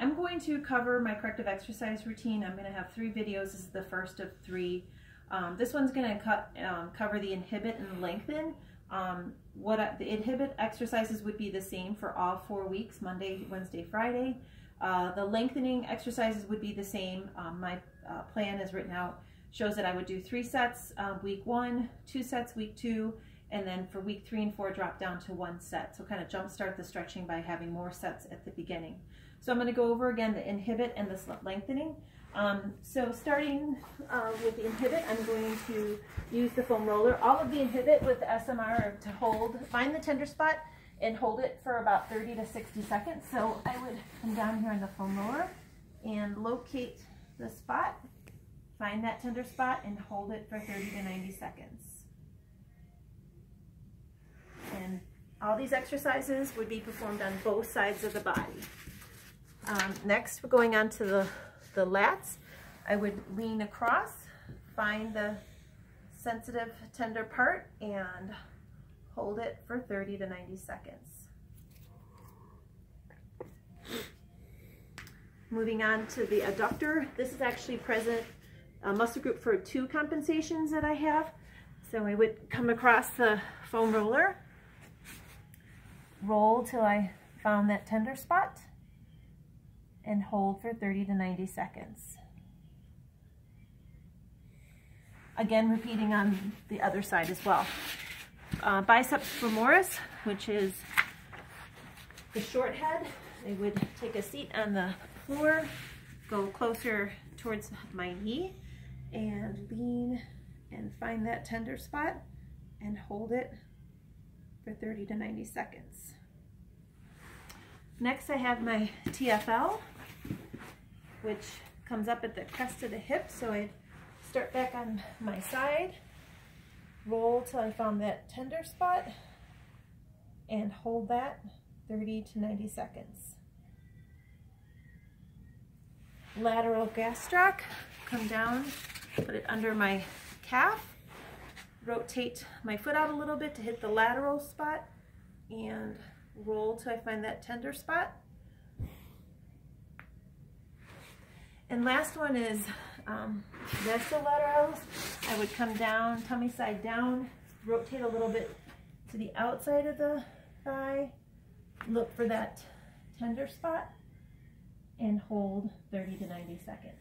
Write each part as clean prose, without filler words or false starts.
am going to cover my corrective exercise routine. I'm going to have 3 videos. This is the first of 3. This one's going to cover the inhibit and lengthen. The inhibit exercises would be the same for all 4 weeks, Monday, Wednesday, Friday. The lengthening exercises would be the same. My plan is written out, shows that I would do 3 sets week 1, 2 sets week 2, and then for week 3 and 4 drop down to 1 set. So kind of jumpstart the stretching by having more sets at the beginning. So I'm going to go over again the inhibit and the lengthening. So starting with the inhibit, I'm going to use the foam roller. All of the inhibit with the SMR are to find the tender spot and hold it for about 30 to 60 seconds. So I would come down here on the foam roller and locate the spot, find that tender spot, and hold it for 30 to 90 seconds. And all these exercises would be performed on both sides of the body. Next, we're going on to the lats. I would lean across, find the sensitive, tender part, and hold it for 30 to 90 seconds. Moving on to the adductor. This is actually present muscle group for 2 compensations that I have. So I would come across the foam roller, roll till I found that tender spot, and hold for 30 to 90 seconds. Again, repeating on the other side as well. Biceps femoris, which is the short head. I would take a seat on the floor, go closer towards my knee, and lean and find that tender spot and hold it for 30 to 90 seconds. Next, I have my TFL, which comes up at the crest of the hip. So I start back on my side, roll till I found that tender spot, and hold that 30 to 90 seconds. Lateral gastroc, come down, put it under my calf, rotate my foot out a little bit to hit the lateral spot, and roll till I find that tender spot. And last one is laterals. I would come down, tummy side down, rotate a little bit to the outside of the thigh, look for that tender spot, and hold 30 to 90 seconds.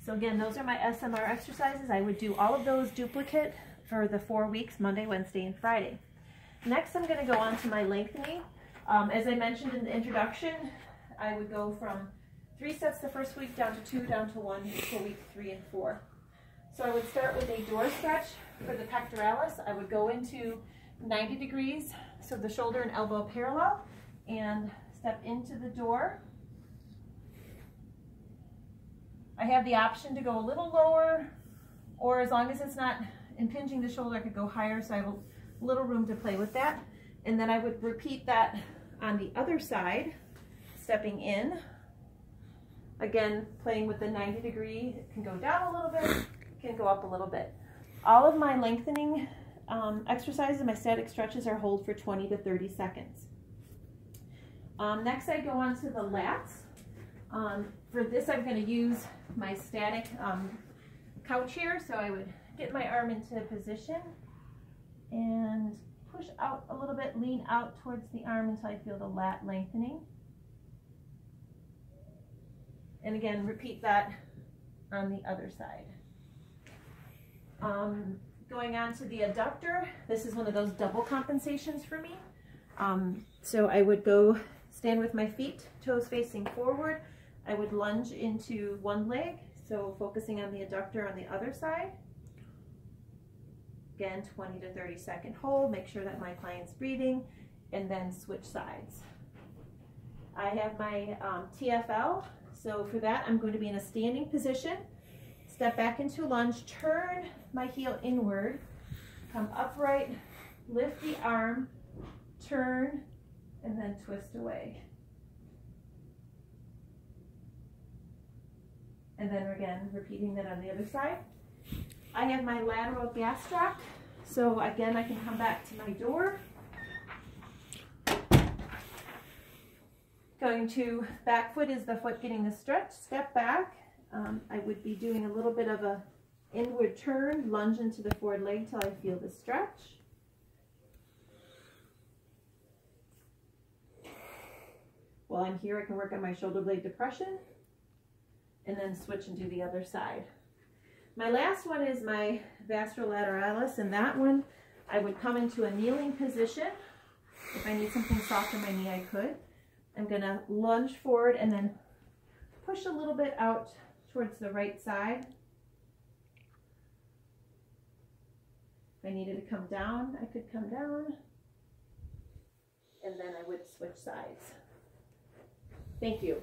So again, those are my SMR exercises. I would do all of those duplicate for the 4 weeks, Monday, Wednesday, and Friday. Next, I'm going to go on to my lengthening. As I mentioned in the introduction, I would go from 3 sets the first week down to 2, down to 1 for week 3 and 4. So I would start with a door stretch for the pectoralis. I would go into 90 degrees, so the shoulder and elbow parallel, and step into the door. I have the option to go a little lower, or as long as it's not impinging the shoulder, I could go higher, so I have a little room to play with that. And then I would repeat that on the other side, stepping in. Again, playing with the 90 degree, it can go down a little bit, it can go up a little bit. All of my lengthening exercises, my static stretches, are hold for 20 to 30 seconds. Next, I go on to the lats. For this, I'm going to use my static couch here. So I would get my arm into position and push out a little bit, lean out towards the arm until I feel the lat lengthening. And again, repeat that on the other side. Going on to the adductor, this is one of those double compensations for me. So I would go stand with my feet, toes facing forward. I would lunge into one leg, so focusing on the adductor on the other side. Again, 20 to 30 second hold, make sure that my client's breathing, and then switch sides. I have my TFL, so for that I'm going to be in a standing position, step back into lunge, turn my heel inward, come upright, lift the arm, turn, and then twist away. And then again, repeating that on the other side. I have my lateral gastroc, so again, I can come back to my door. Go going to, back foot is the foot getting the stretch, step back. I would be doing a little bit of a inward turn, lunge into the forward leg till I feel the stretch. While I'm here, I can work on my shoulder blade depression and then switch and do the other side. My last one is my vasculolateralis, and that one I would come into a kneeling position. If I need something soft on my knee, I could. I'm going to lunge forward and then push a little bit out towards the right side. If I needed to come down, I could come down. And then I would switch sides. Thank you.